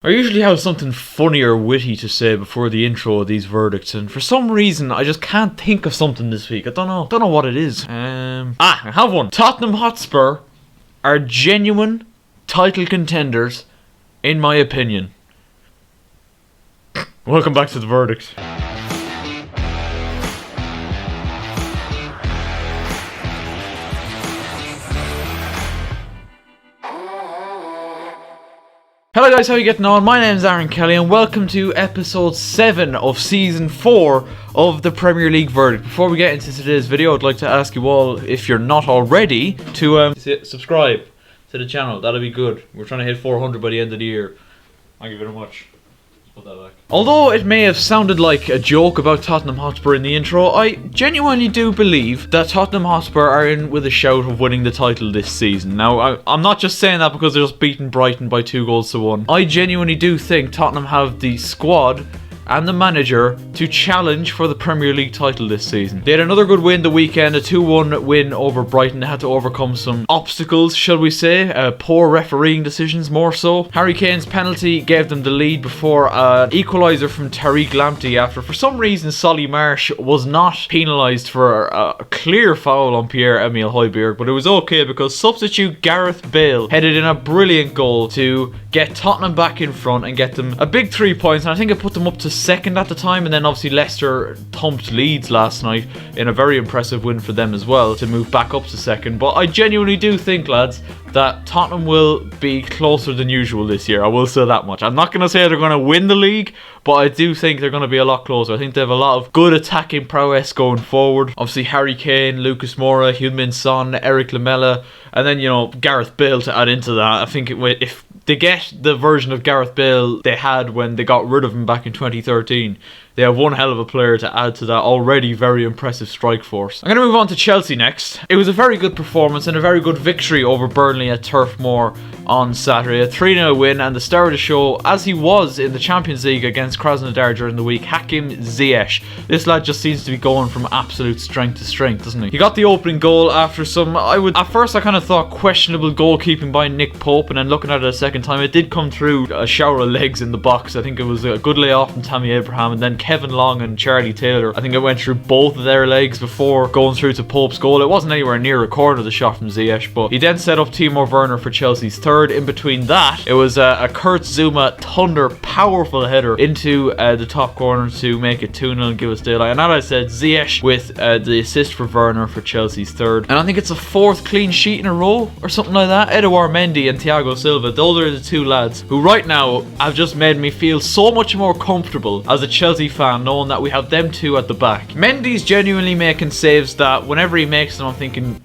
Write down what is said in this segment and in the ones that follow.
I usually have something funny or witty to say before the intro of these verdicts, and for some reason I just can't think of something this week. I don't know what it is. I have one. Tottenham Hotspur are genuine title contenders, in my opinion. Welcome back to the verdict. Hello guys, how are you getting on? My name is Aaron Kelly and welcome to episode 7 of season 4 of the Premier League verdict. Before we get into today's video, I'd like to ask you all, if you're not already, to subscribe to the channel. That'll be good. We're trying to hit 400 by the end of the year. Thank you very much. Put that back. Although it may have sounded like a joke about Tottenham Hotspur in the intro, I genuinely do believe that Tottenham Hotspur are in with a shout of winning the title this season. Now, I'm not just saying that because they're just beating Brighton by 2-1. I genuinely do think Tottenham have the squad and the manager to challenge for the Premier League title this season. They had another good win the weekend, a 2-1 win over Brighton. They had to overcome some obstacles, shall we say, poor refereeing decisions more so. Harry Kane's penalty gave them the lead before an equaliser from Tariq Lamptey after, for some reason, Solly March was not penalised for a clear foul on Pierre-Emile Højbjerg, but it was okay because substitute Gareth Bale headed in a brilliant goal to get Tottenham back in front and get them a big 3 points, and I think it put them up to second at the time, and then obviously Leicester thumped Leeds last night in a very impressive win for them as well to move back up to second. But I genuinely do think, lads, that Tottenham will be closer than usual this year. I will say that much. I'm not going to say they're going to win the league, but I do think they're going to be a lot closer. I think they have a lot of good attacking prowess going forward. Obviously Harry Kane, Lucas Moura, Heung-min Son, Eric Lamela, and then, you know, Gareth Bale to add into that. I think if they get the version of Gareth Bale they had when they got rid of him back in 2013, they have one hell of a player to add to that already very impressive strike force. I'm going to move on to Chelsea next. It was a very good performance and a very good victory over Burnley at Turf Moor on Saturday. A 3-0 win, and the star of the show, as he was in the Champions League against Krasnodar during the week, Hakim Ziyech. This lad just seems to be going from absolute strength to strength, doesn't he? He got the opening goal after some, at first I kind of thought questionable goalkeeping by Nick Pope, and then looking at it a second time, it did come through a shower of legs in the box. I think it was a good layoff from Tammy Abraham, and then Kevin Long and Charlie Taylor, I think it went through both of their legs before going through to Pope's goal. It wasn't anywhere near a corner, the shot from Ziyech, but he then set up Timo Werner for Chelsea's third. In between that, it was a Kurt Zouma thunder powerful header into the top corner to make it 2-0 and give us daylight. And as I said, Ziyech with the assist for Werner for Chelsea's third. And I think it's a 4th clean sheet in a row or something like that. Edouard Mendy and Thiago Silva, those are the two lads who right now have just made me feel so much more comfortable as a Chelsea fan, knowing that we have them two at the back. Mendy's genuinely making saves that whenever he makes them, I'm thinking,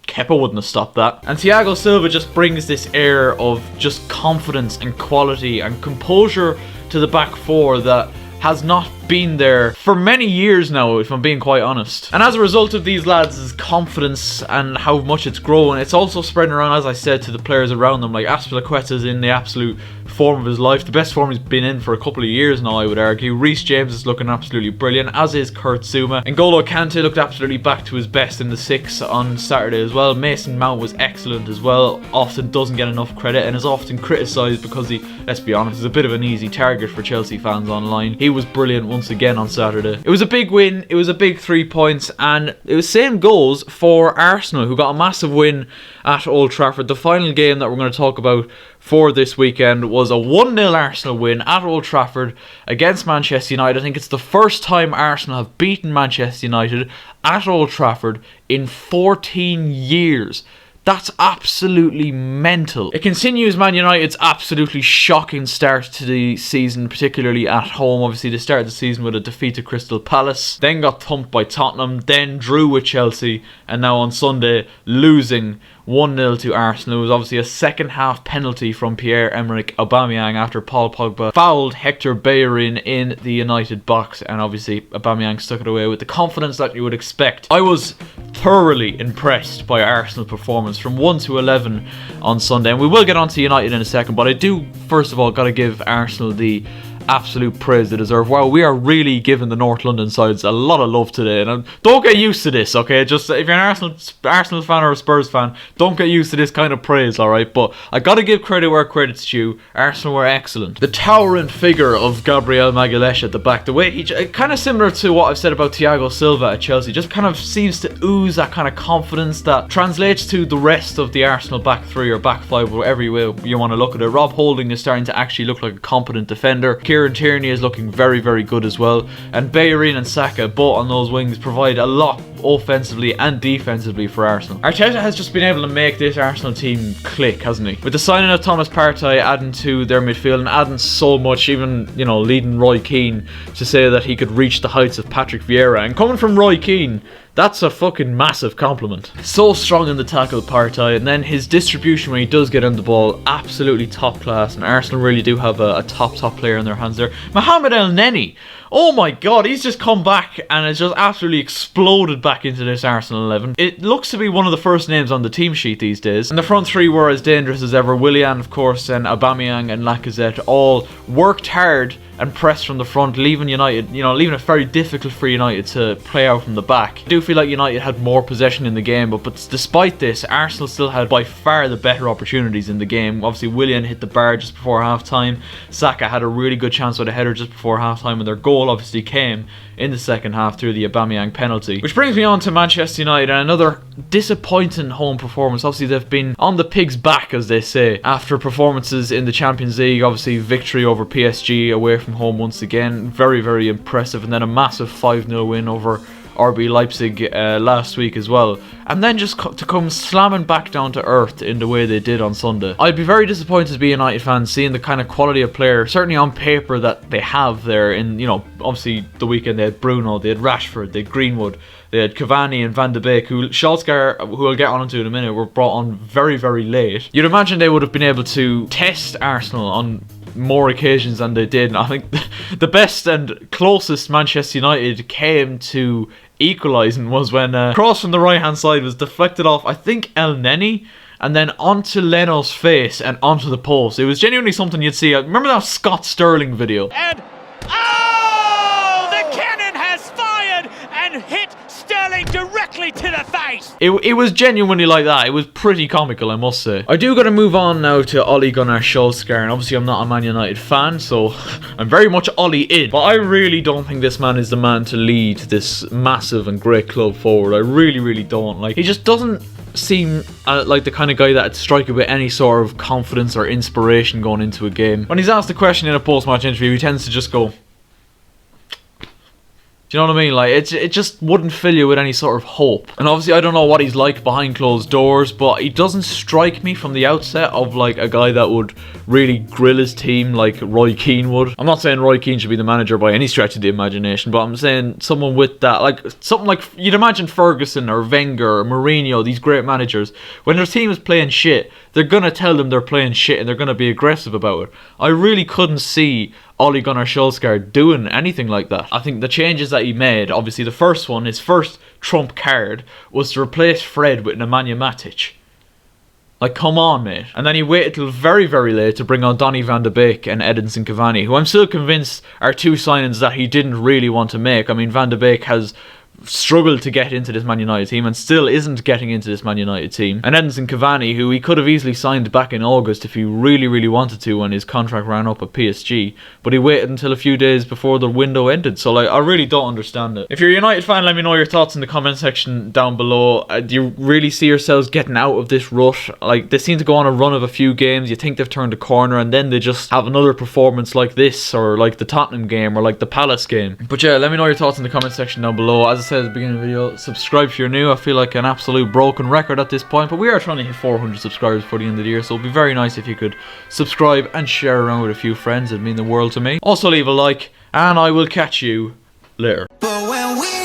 Kepa wouldn't have stopped that. And Thiago Silva just brings this air of just confidence and quality and composure to the back four that has not been there for many years now, if I'm being quite honest. And as a result of these lads' confidence and how much it's grown, it's also spreading around, as I said, to the players around them. Like Azpilicueta's in the absolute form of his life, the best form he's been in for a couple of years now, I would argue. Reece James is looking absolutely brilliant, as is Kurt Zouma. And N'Golo Kante looked absolutely back to his best in the 6 on Saturday as well. Mason Mount was excellent as well, often doesn't get enough credit and is often criticised because he, let's be honest, is a bit of an easy target for Chelsea fans online. He was brilliant once again on Saturday. It was a big win, it was a big 3 points, and it was same goes for Arsenal, who got a massive win at Old Trafford. The final game that we're going to talk about for this weekend was a 1-0 Arsenal win at Old Trafford against Manchester United. I think it's the first time Arsenal have beaten Manchester United at Old Trafford in 14 years. That's absolutely mental. It continues Man United's absolutely shocking start to the season, particularly at home. Obviously, they started the season with a defeat to Crystal Palace, then got thumped by Tottenham, then drew with Chelsea, and now on Sunday losing 1-0 to Arsenal. It was obviously a second half penalty from Pierre-Emerick Aubameyang after Paul Pogba fouled Hector Bellerin in the United box, and obviously Aubameyang stuck it away with the confidence that you would expect. I was thoroughly impressed by Arsenal performance from 1 to 11 on Sunday, and we will get on to United in a second, but I do first of all got to give Arsenal the absolute praise they deserve. Wow, we are really giving the North London sides a lot of love today, and don't get used to this, okay? Just if you're an Arsenal fan or a Spurs fan, don't get used to this kind of praise, alright? But I gotta give credit where credit's due. Arsenal were excellent. The towering figure of Gabriel Magalhaes at the back, the way he, kind of similar to what I've said about Thiago Silva at Chelsea, just kind of seems to ooze that kind of confidence that translates to the rest of the Arsenal back three or back five, whatever you want to look at it. Rob Holding is starting to actually look like a competent defender. Kieran Tierney is looking very, very good as well. And Bellerin and Saka, both on those wings, provide a lot offensively and defensively for Arsenal. Arteta has just been able to make this Arsenal team click, hasn't he? With the signing of Thomas Partey, adding to their midfield and adding so much, even, you know, leading Roy Keane to say that he could reach the heights of Patrick Vieira. And coming from Roy Keane, that's a fucking massive compliment. So strong in the tackle, Partey, and then his distribution when he does get on the ball, absolutely top class, and Arsenal really do have a top player in their hands there. Mohamed El Neni, oh my god, he's just come back and has just absolutely exploded back into this Arsenal 11. It looks to be one of the first names on the team sheet these days. And the front three were as dangerous as ever. Willian, of course, and Aubameyang and Lacazette all worked hard and pressed from the front, leaving United, leaving it very difficult for United to play out from the back. I do feel like United had more possession in the game, but despite this, Arsenal still had by far the better opportunities in the game. Obviously, Willian hit the bar just before half-time. Saka had a really good chance with a header just before half-time, and their goal obviously came in the second half through the Aubameyang penalty. Which brings me on to Manchester United and another disappointing home performance. Obviously, they've been on the pig's back, as they say, after performances in the Champions League. Obviously, victory over PSG away from home once again. Very, very impressive. And then a massive 5-0 win over RB Leipzig last week as well. And then just to come slamming back down to earth in the way they did on Sunday. I'd be very disappointed to be a United fan seeing the kind of quality of player, certainly on paper, that they have there. In, obviously the weekend they had Bruno, they had Rashford, they had Greenwood, they had Cavani and Van de Beek, who Solskjaer, who I'll get on to in a minute, were brought on very, very late. You'd imagine they would have been able to test Arsenal on more occasions than they did. And I think the best and closest Manchester United came to equalising was when a cross from the right hand side was deflected off, I think, El Neni, and then onto Leno's face and onto the post. It was genuinely something you'd see. Remember that Scott Sterling video? And the cannon has fired and hit Sterling directly to the face. It was genuinely like that. It was pretty comical, I must say. I do got to move on now to Ole Gunnar Solskjaer, and obviously I'm not a Man United fan, so I'm very much Ole in. But I really don't think this man is the man to lead this massive and great club forward. I really, really don't. Like, he just doesn't seem like the kind of guy that'd strike you with any sort of confidence or inspiration going into a game. When he's asked a question in a post-match interview, he tends to just go, do you know what I mean? Like, it just wouldn't fill you with any sort of hope. And obviously I don't know what he's like behind closed doors, but he doesn't strike me from the outset of like a guy that would really grill his team like Roy Keane would. I'm not saying Roy Keane should be the manager by any stretch of the imagination, but I'm saying someone with that, like something like you'd imagine Ferguson or Wenger or Mourinho, these great managers, when their team is playing shit, they're gonna tell them they're playing shit and they're gonna be aggressive about it. I really couldn't see Ole Gunnar Solskjaer doing anything like that. I think the changes that he made, obviously the first one, his first trump card, was to replace Fred with Nemanja Matic. Like, come on, mate. And then he waited till very, very late to bring on Donny van de Beek and Edinson Cavani, who I'm still convinced are two signings that he didn't really want to make. I mean, van de Beek has struggled to get into this Man United team and still isn't getting into this Man United team. And Edinson Cavani, who he could have easily signed back in August if he really, really wanted to when his contract ran up at PSG, but he waited until a few days before the window ended. So like, I really don't understand it. If you're a United fan, let me know your thoughts in the comment section down below. Do you really see yourselves getting out of this rut? Like, they seem to go on a run of a few games, you think they've turned a corner, and then they just have another performance like this, or like the Tottenham game, or like the Palace game. But yeah, let me know your thoughts in the comment section down below. As I said at the beginning of the video, subscribe if you're new. I feel like an absolute broken record at this point, but we are trying to hit 400 subscribers before the end of the year, so it'd be very nice if you could subscribe and share around with a few friends. It'd mean the world to me. Also leave a like, and I will catch you later. But when we